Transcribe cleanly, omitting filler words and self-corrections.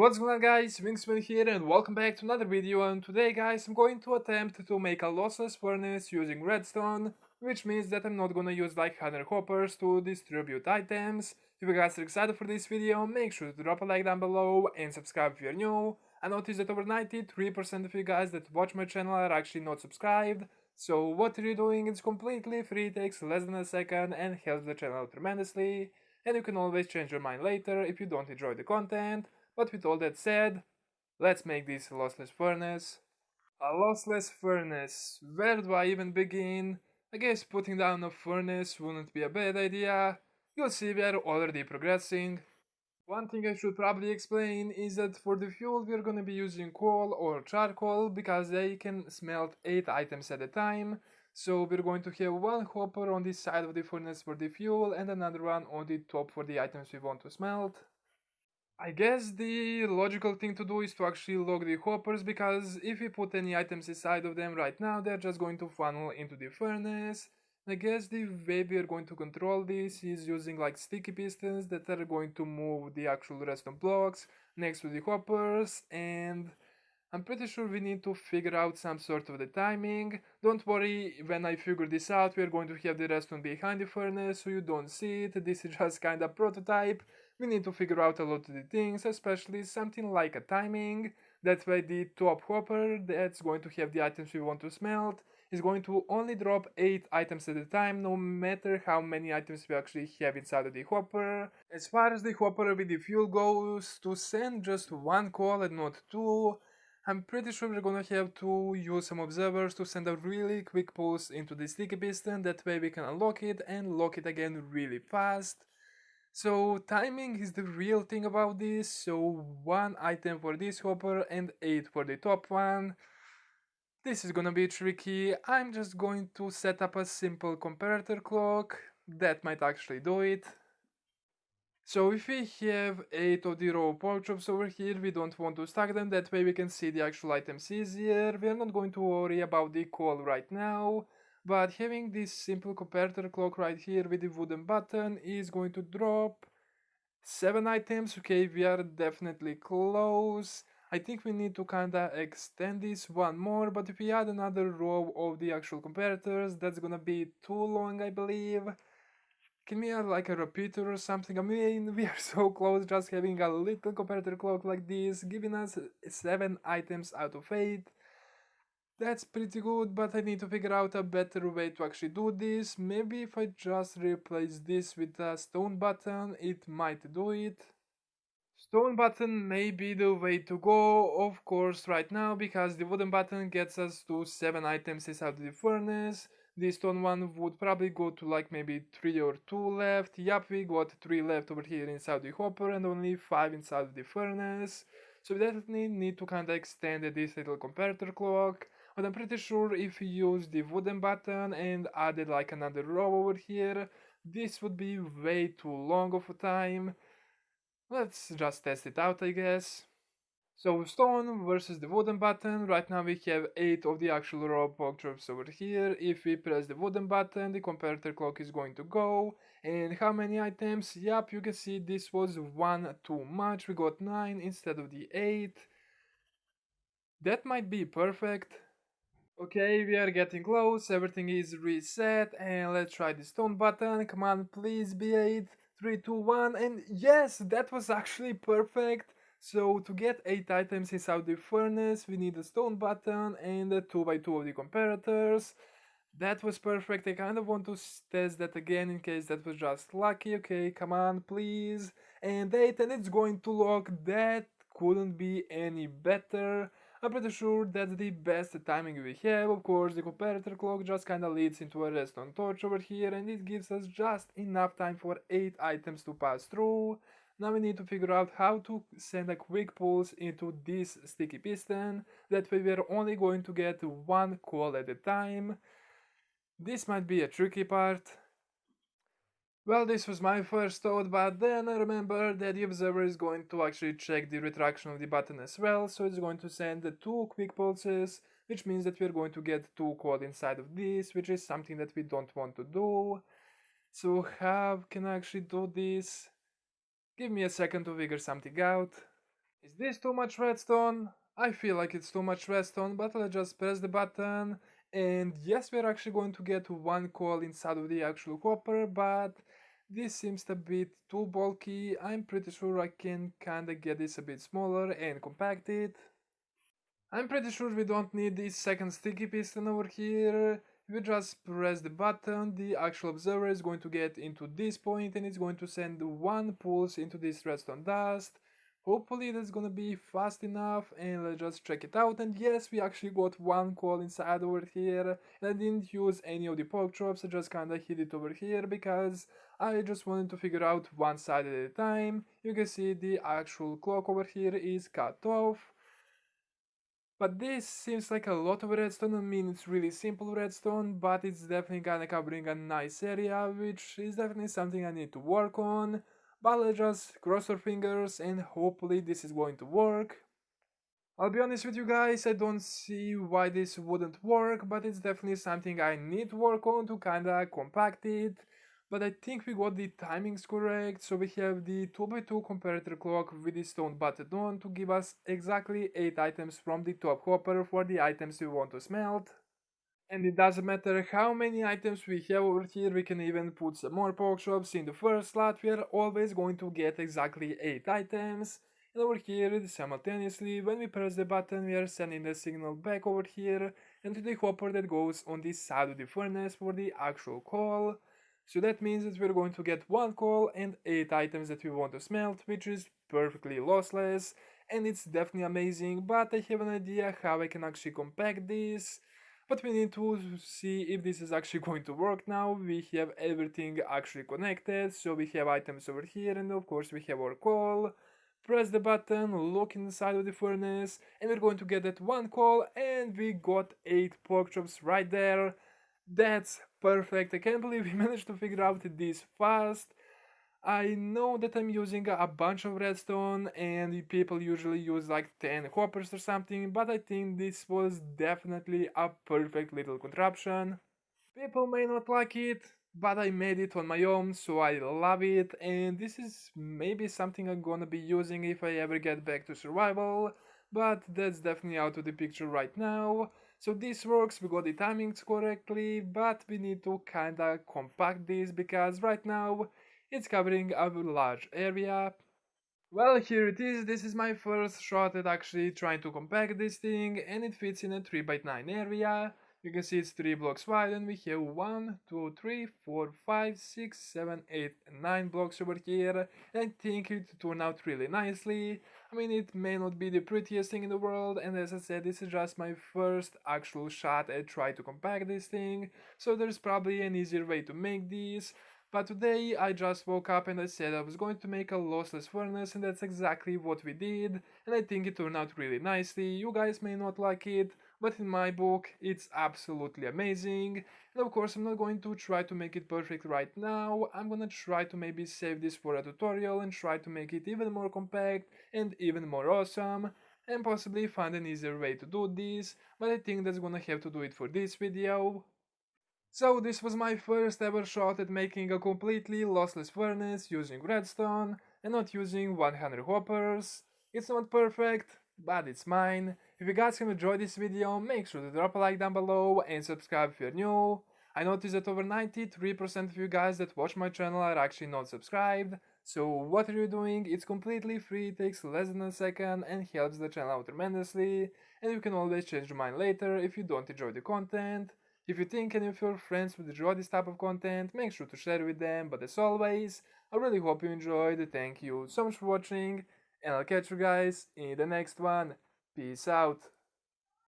What's going on, guys? Wingsman here and welcome back to another video, and today guys I'm going to attempt to make a lossless furnace using redstone, which means that I'm not gonna use like 100 hoppers to distribute items. If you guys are excited for this video, make sure to drop a like down below and subscribe if you're new. I noticed that over 93% of you guys that watch my channel are actually not subscribed, so what are you doing? It's completely free, takes less than a second and helps the channel tremendously, and you can always change your mind later if you don't enjoy the content. But with all that said, let's make this a lossless furnace. A lossless furnace. Where do I even begin? I guess putting down a furnace wouldn't be a bad idea. You'll see we are already progressing. One thing I should probably explain is that for the fuel we're gonna be using coal or charcoal because they can smelt 8 items at a time. So we're going to have one hopper on this side of the furnace for the fuel and another one on the top for the items we want to smelt. I guess the logical thing to do is to actually lock the hoppers, because if we put any items inside of them right now, they're just going to funnel into the furnace. I guess the way we are going to control this is using like sticky pistons that are going to move the actual redstone blocks next to the hoppers, and I'm pretty sure we need to figure out some sort of the timing. Don't worry, when I figure this out, we're going to have the redstone behind the furnace so you don't see it. This is just kinda prototype. We need to figure out a lot of the things, especially something like a timing. That way the top hopper that's going to have the items we want to smelt is going to only drop 8 items at a time, no matter how many items we actually have inside of the hopper. As far as the hopper with the fuel goes, to send just one call and not 2, I'm pretty sure we're gonna have to use some observers to send a really quick pulse into the sticky piston. That way we can unlock it and lock it again really fast. So timing is the real thing about this. So 1 item for this hopper and 8 for the top one. This is gonna be tricky. I'm just going to set up a simple comparator clock. That might actually do it. So if we have 8 of the raw pork chops over here, we don't want to stack them, that way we can see the actual items easier. We are not going to worry about the coal right now, but having this simple comparator clock right here with the wooden button is going to drop 7 items. Okay, we are definitely close. I think we need to kinda extend this one more, but if we add another row of the actual comparators, that's gonna be too long, I believe. Can we add like a repeater or something? I mean, we are so close, just having a little comparator clock like this, giving us 7 items out of 8. That's pretty good, but I need to figure out a better way to actually do this. Maybe if I just replace this with a stone button, it might do it. Stone button may be the way to go, of course, right now, because the wooden button gets us to 7 items inside the furnace. The stone one would probably go to like maybe 3 or 2 left. Yup, we got 3 left over here inside the hopper and only 5 inside the furnace. So we definitely need to kinda extend this little comparator clock. But I'm pretty sure if we use the wooden button and added like another row over here, this would be way too long of a time. Let's just test it out, I guess. So stone versus the wooden button. Right now we have 8 of the actual raw pork chops over here. If we press the wooden button, the comparator clock is going to go. And how many items? Yup, you can see this was 1 too much. We got 9 instead of the 8. That might be perfect. Okay, we are getting close. Everything is reset. And let's try the stone button. Come on, please be 8. 3, 2, 1. And yes, that was actually perfect. So to get 8 items inside the furnace, we need a stone button and a 2x2 of the comparators. That was perfect. I kind of want to test that again in case that was just lucky. Okay, come on, please. And 8, and it's going to lock. That couldn't be any better. I'm pretty sure that's the best timing we have. Of course, the comparator clock just kinda leads into a redstone torch over here, and it gives us just enough time for 8 items to pass through. Now we need to figure out how to send a quick pulse into this sticky piston. That way we are only going to get 1 coal at a time. This might be a tricky part. Well, this was my first thought, but then I remember that the observer is going to actually check the retraction of the button as well, so it's going to send the 2 quick pulses, which means that we're going to get 2 coal inside of this, which is something that we don't want to do. So how can I actually do this? Give me a second to figure something out. Is this too much redstone? I feel like it's too much redstone, but let's just press the button. And yes, we're actually going to get one coal inside of the actual copper, but this seems a bit too bulky. I'm pretty sure I can kinda get this a bit smaller and compact it. I'm pretty sure we don't need this second sticky piston over here. If we just press the button, the actual observer is going to get into this point and it's going to send one pulse into this redstone dust. Hopefully that's gonna be fast enough, and let's just check it out. And yes, we actually got one coal inside over here, and I didn't use any of the pork chops. I just kinda hid it over here because I just wanted to figure out one side at a time. You can see the actual clock over here is cut off. But this seems like a lot of redstone. I mean, it's really simple redstone, but it's definitely kinda covering a nice area, which is definitely something I need to work on. But let's just cross our fingers and hopefully this is going to work. I'll be honest with you guys, I don't see why this wouldn't work, but it's definitely something I need to work on to kinda compact it. But I think we got the timings correct, so we have the 2x2 comparator clock with the stone button on to give us exactly 8 items from the top hopper for the items we want to smelt. And it doesn't matter how many items we have over here, we can even put some more pork chops in the first slot. We are always going to get exactly 8 items. And over here, simultaneously, when we press the button, we are sending the signal back over here and to the hopper that goes on this side of the furnace for the actual coal. So that means that we're going to get 1 coal and 8 items that we want to smelt, which is perfectly lossless, and it's definitely amazing. But I have an idea how I can actually compact this. But we need to see if this is actually going to work now. We have everything actually connected, so we have items over here, and of course we have our coal. Press the button, look inside of the furnace, and we're going to get that 1 coal, and we got 8 pork chops right there. That's perfect. I can't believe we managed to figure out this fast. I know that I'm using a bunch of redstone and people usually use like 10 hoppers or something, but I think this was definitely a perfect little contraption. People may not like it, but I made it on my own, so I love it, and this is maybe something I'm gonna be using if I ever get back to survival, but that's definitely out of the picture right now. So this works, we got the timings correctly, but we need to kinda compact this because right now it's covering a large area. Well, here it is. This is my first shot at actually trying to compact this thing, and it fits in a 3x9 area. You can see it's 3 blocks wide, and we have 1, 2, 3, 4, 5, 6, 7, 8, and 9 blocks over here. And I think it turned out really nicely. I mean, it may not be the prettiest thing in the world, and as I said, this is just my first actual shot at trying to compact this thing, so there's probably an easier way to make this. But today I just woke up and I said I was going to make a lossless furnace, and that's exactly what we did, and I think it turned out really nicely. You guys may not like it, but in my book it's absolutely amazing. And of course I'm not going to try to make it perfect right now. I'm gonna try to maybe save this for a tutorial and try to make it even more compact and even more awesome, and possibly find an easier way to do this, but I think that's gonna have to do it for this video. So this was my first ever shot at making a completely lossless furnace using redstone and not using 100 hoppers. It's not perfect, but it's mine. If you guys have enjoyed this video, make sure to drop a like down below and subscribe if you're new. I noticed that over 93% of you guys that watch my channel are actually not subscribed. So what are you doing? It's completely free, takes less than a second and helps the channel out tremendously. And you can always change your mind later if you don't enjoy the content. If you think any of your friends would enjoy this type of content, make sure to share it with them, but as always, I really hope you enjoyed, thank you so much for watching, and I'll catch you guys in the next one. Peace out.